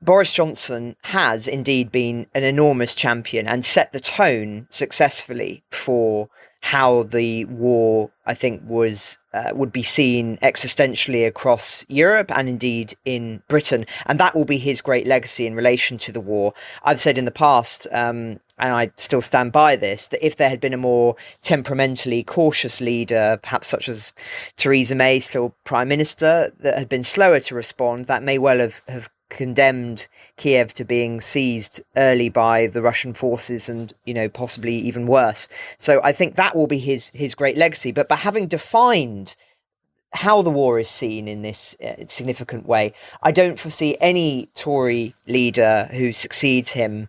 Boris Johnson has indeed been an enormous champion and set the tone successfully for how the war, I think, would be seen existentially across Europe and indeed in Britain. And that will be his great legacy in relation to the war. I've said in the past, and I still stand by this, that if there had been a more temperamentally cautious leader, perhaps such as Theresa May, still Prime Minister, that had been slower to respond, that may well have condemned Kyiv to being seized early by the Russian forces and, possibly even worse. So I think that will be his great legacy. But by having defined how the war is seen in this significant way, I don't foresee any Tory leader who succeeds him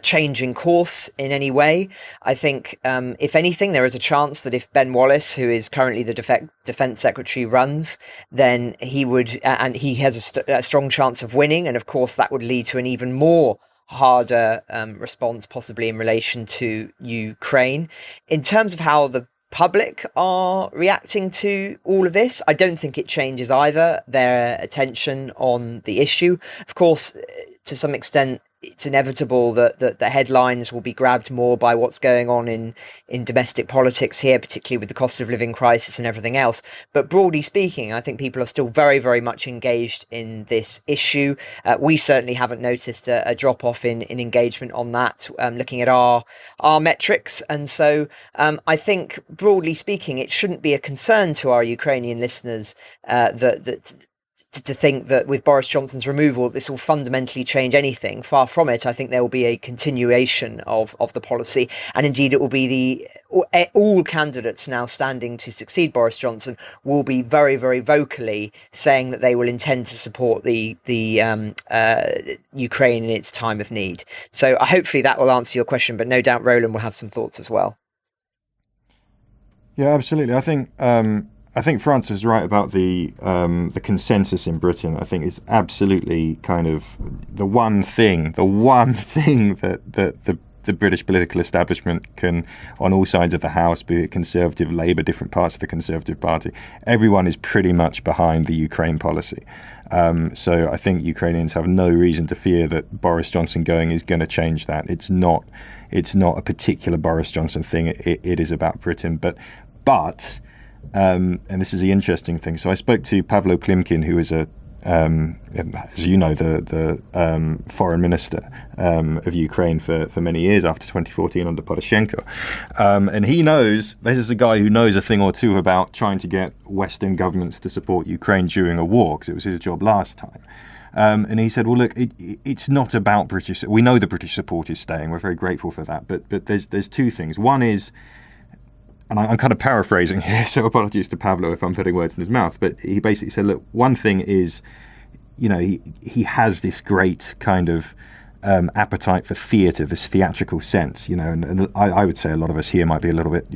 changing course in any way. I think, if anything, there is a chance that if Ben Wallace, who is currently the Defence Secretary, runs, then he would, and he has a strong chance of winning. And of course, that would lead to an even more harder response, possibly in relation to Ukraine. In terms of how the public are reacting to all of this, I don't think it changes either their attention on the issue. Of course, to some extent, it's inevitable that the headlines will be grabbed more by what's going on in domestic politics here, particularly with the cost of living crisis and everything else. But broadly speaking, I think people are still very, very much engaged in this issue. We certainly haven't noticed a drop-off in engagement on that, looking at our metrics. And so I think, broadly speaking, it shouldn't be a concern to our Ukrainian listeners to think that with Boris Johnson's removal, this will fundamentally change anything. Far from it. I think there will be a continuation of the policy. And indeed, it will be all candidates now standing to succeed Boris Johnson will be very, very vocally saying that they will intend to support the Ukraine in its time of need. So hopefully that will answer your question, but no doubt Roland will have some thoughts as well. Yeah, absolutely. I think Francis is right about the consensus in Britain. I think it's absolutely kind of the one thing that the British political establishment can, on all sides of the House, be it Conservative, Labour, different parts of the Conservative Party, everyone is pretty much behind the Ukraine policy. So I think Ukrainians have no reason to fear that Boris Johnson going is going to change that. It's not a particular Boris Johnson thing. It is about Britain. But and this is the interesting thing. So I spoke to Pavlo Klimkin, who is as you know, the foreign minister of Ukraine for many years after 2014 under Poroshenko. And he knows, this is a guy who knows a thing or two about trying to get Western governments to support Ukraine during a war, because it was his job last time. And he said, well, look, it's not about British. We know the British support is staying. We're very grateful for that. But there's two things. One is, and I'm kind of paraphrasing here, so apologies to Pavlo if I'm putting words in his mouth, but he basically said, look, one thing is, he has this great kind of appetite for theatre, this theatrical sense, and I would say a lot of us here might be a little bit,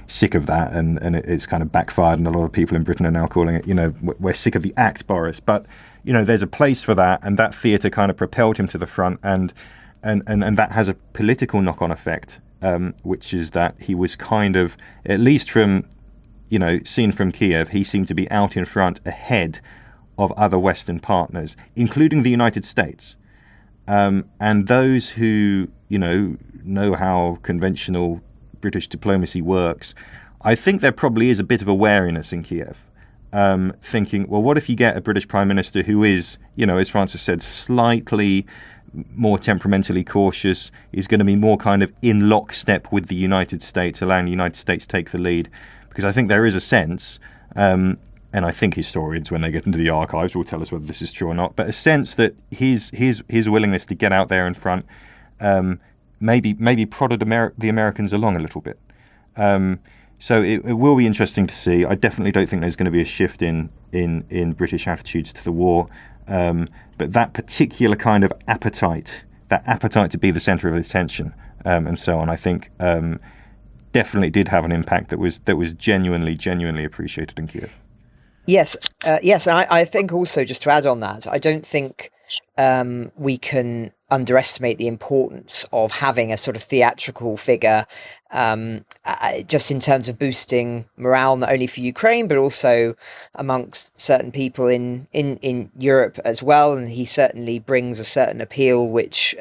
sick of that, and it's kind of backfired, and a lot of people in Britain are now calling it, we're sick of the act, Boris. But, there's a place for that, and that theatre kind of propelled him to the front, and that has a political knock-on effect. Which is that he was kind of, at least from, seen from Kyiv, he seemed to be out in front ahead of other Western partners, including the United States. And those who, know how conventional British diplomacy works, I think there probably is a bit of a wariness in Kyiv, thinking, well, what if you get a British Prime Minister who is, as Francis said, slightly more temperamentally cautious, is going to be more kind of in lockstep with the United States, allowing the United States to take the lead. Because I think there is a sense, and I think historians, when they get into the archives, will tell us whether this is true or not, but a sense that his willingness to get out there in front maybe prodded the Americans along a little bit. So it will be interesting to see. I definitely don't think there's going to be a shift in British attitudes to the war. But that particular kind of appetite to be the centre of attention, and so on, I think definitely did have an impact that was genuinely appreciated in Kyiv. Yes, and I think also, just to add on that, I don't think we can underestimate the importance of having a sort of theatrical figure, just in terms of boosting morale, not only for Ukraine, but also amongst certain people in Europe as well. And he certainly brings a certain appeal, which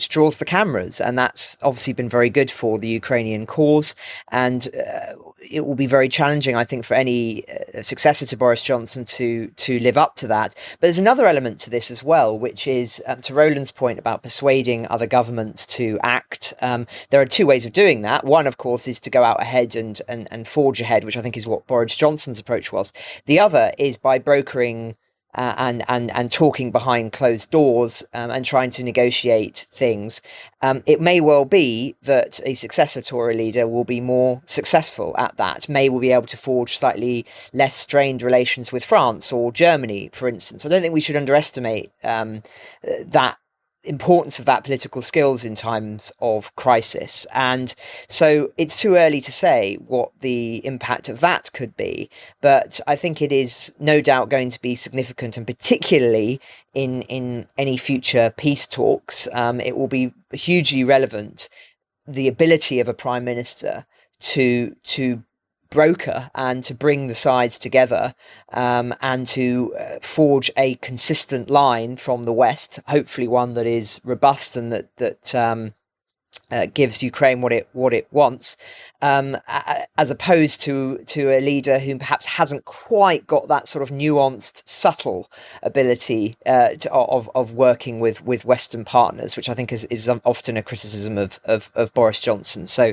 draws the cameras. And that's obviously been very good for the Ukrainian cause. And it will be very challenging, I think, for any successor to Boris Johnson to live up to that. But there's another element to this as well, which is, to Roland's point about persuading other governments to act. There are two ways of doing that. One, of course, is to go out ahead and forge ahead, which I think is what Boris Johnson's approach was. The other is by brokering and talking behind closed doors, and trying to negotiate things. It may well be that a successor Tory leader will be more successful at that, may well be able to forge slightly less strained relations with France or Germany, for instance. I don't think we should underestimate that importance of that political skills in times of crisis. And so it's too early to say what the impact of that could be, but I think it is no doubt going to be significant, and particularly in any future peace talks, it will be hugely relevant, the ability of a prime minister to broker and to bring the sides together, and to forge a consistent line from the West, hopefully one that is robust and that gives Ukraine what it wants, as opposed to a leader who perhaps hasn't quite got that sort of nuanced, subtle ability of working with Western partners, which I think is often a criticism of Boris Johnson. So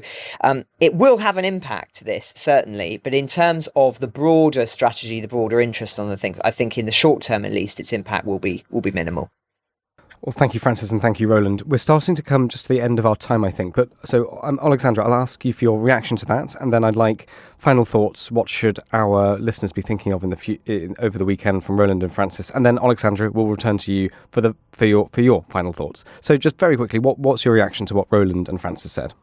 it will have an impact, this, certainly, but in terms of the broader strategy, the broader interest on the things, I think in the short term at least, its impact will be minimal. Well, thank you, Francis, and thank you, Roland. We're starting to come just to the end of our time, I think. But so, Oleksandra, I'll ask you for your reaction to that, and then I'd like final thoughts. What should our listeners be thinking of over the weekend from Roland and Francis? And then, Oleksandra, we'll return to you for your final thoughts. So, just very quickly, what's your reaction to what Roland and Francis said?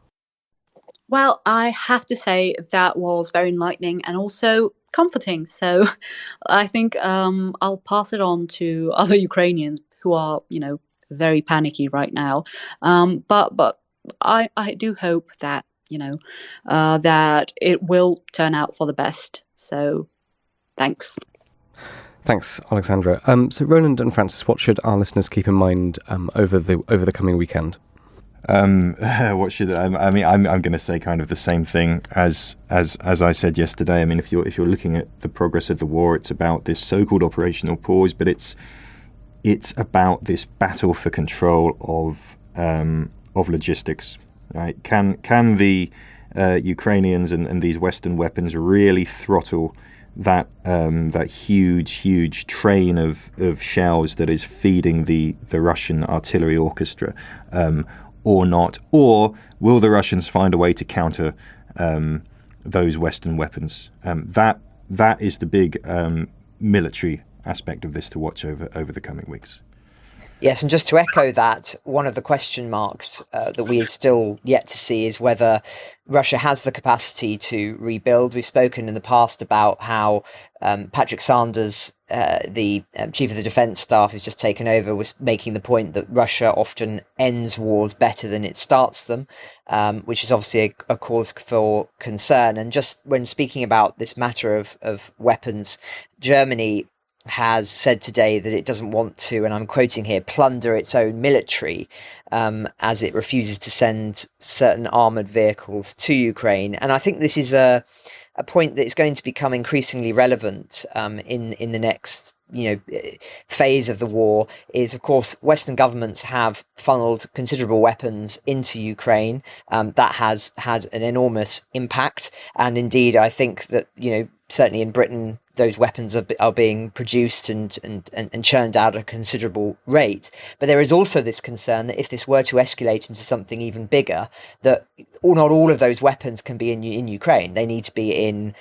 Well, I have to say that was very enlightening and also comforting. So, I think I'll pass it on to other Ukrainians who are, very panicky right now. But I do hope that, that it will turn out for the best. So thanks. Thanks, Oleksandra. So Roland and Francis, what should our listeners keep in mind over the coming weekend? What should I mean? I'm going to say kind of the same thing as I said yesterday. I mean, if you're looking at the progress of the war, it's about this so-called operational pause, but it's about this battle for control of logistics. Right? Can the Ukrainians and these Western weapons really throttle that huge train of shells that is feeding the Russian artillery orchestra, or not? Or will the Russians find a way to counter those Western weapons? That is the big military aspect of this to watch over the coming weeks. Yes, and just to echo that, one of the question marks that we are still yet to see is whether Russia has the capacity to rebuild. We've spoken in the past about how Patrick Sanders, the chief of the defence staff who's just taken over, was making the point that Russia often ends wars better than it starts them, which is obviously a cause for concern. And just when speaking about this matter of weapons, Germany has said today that it doesn't want to, and I'm quoting here, plunder its own military as it refuses to send certain armoured vehicles to Ukraine. And I think this is a point that is going to become increasingly relevant in the next phase of the war. Is, of course, Western governments have funneled considerable weapons into Ukraine. That has had an enormous impact. And indeed, I think that, certainly in Britain, those weapons are being produced and churned out at a considerable rate. But there is also this concern that if this were to escalate into something even bigger, that not all of those weapons can be in Ukraine. They need to be in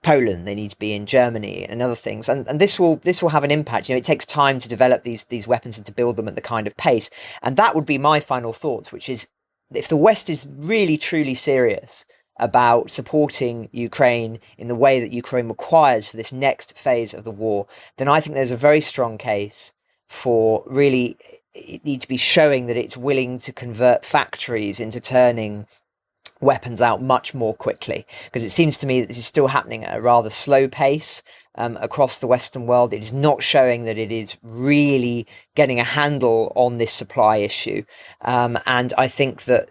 Poland. They need to be in Germany and other things. And this will have an impact. It takes time to develop these weapons and to build them at the kind of pace. And that would be my final thoughts, which is, if the West is really truly serious about supporting Ukraine in the way that Ukraine requires for this next phase of the war, then I think there's a very strong case for really it need to be showing that it's willing to convert factories into turning weapons out much more quickly, because it seems to me that this is still happening at a rather slow pace across the Western world. It is not showing that it is really getting a handle on this supply issue. And I think that,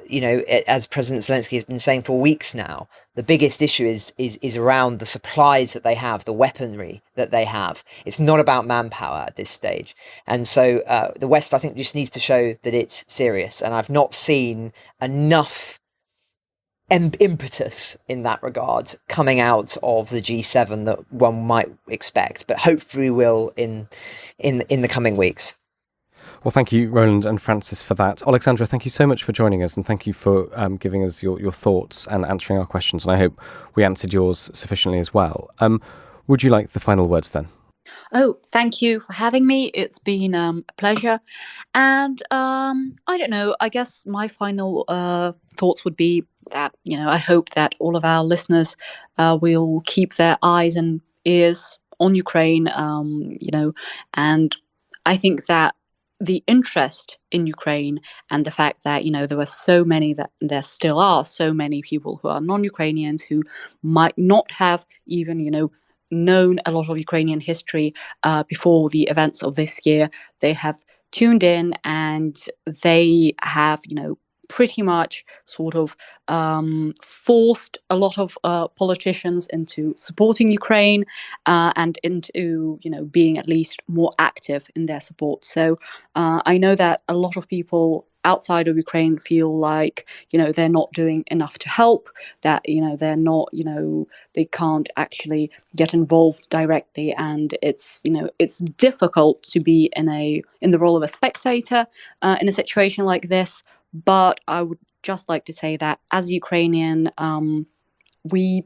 as President Zelensky has been saying for weeks now, the biggest issue is around the supplies that they have, the weaponry that they have. It's not about manpower at this stage. And so the West, I think, just needs to show that it's serious. And I've not seen enough impetus in that regard coming out of the G7 that one might expect, but hopefully will in the coming weeks. Well, thank you, Roland and Francis, for that. Oleksandra, thank you so much for joining us, and thank you for giving us your thoughts and answering our questions. And I hope we answered yours sufficiently as well. Would you like the final words then? Oh, thank you for having me. It's been a pleasure. And I don't know, I guess my final thoughts would be that, I hope that all of our listeners will keep their eyes and ears on Ukraine, and I think that the interest in Ukraine and the fact that, there were so many, that there still are so many people who are non-Ukrainians who might not have even, known a lot of Ukrainian history before the events of this year. They have tuned in and they have, pretty much sort of forced a lot of politicians into supporting Ukraine and into, being at least more active in their support. So I know that a lot of people outside of Ukraine feel like, they're not doing enough to help, that, they're not, they can't actually get involved directly. And it's, it's difficult to be in the role of a spectator in a situation like this. But I would just like to say that as Ukrainian, we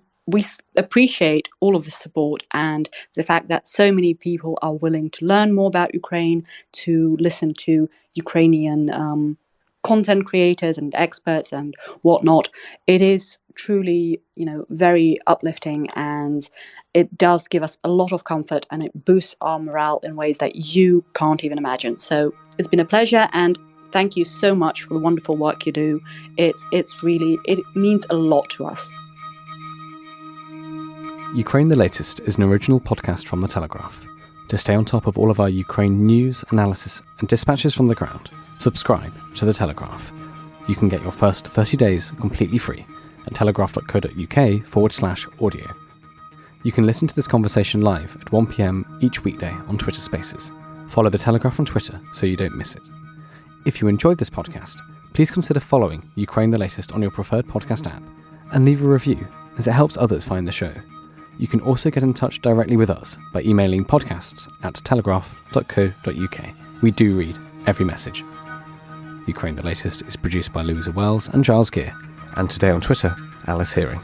appreciate all of the support and the fact that so many people are willing to learn more about Ukraine, to listen to Ukrainian content creators and experts and whatnot. It is truly, very uplifting, and it does give us a lot of comfort, and it boosts our morale in ways that you can't even imagine. So it's been a pleasure, and Thank you so much for the wonderful work you do. It means a lot to us. Ukraine the Latest is an original podcast from The Telegraph. To stay on top of all of our Ukraine news, analysis and dispatches from the ground, subscribe to The Telegraph. You can get your first 30 days completely free at telegraph.co.uk/audio. You can listen to this conversation live at 1 p.m. each weekday on Twitter Spaces. Follow The Telegraph on Twitter so you don't miss it. If you enjoyed this podcast, please consider following Ukraine the Latest on your preferred podcast app and leave a review, as it helps others find the show. You can also get in touch directly with us by emailing podcasts@telegraph.co.uk. We do read every message. Ukraine the Latest is produced by Louisa Wells and Giles Gear, and today on Twitter, Alice Hearing.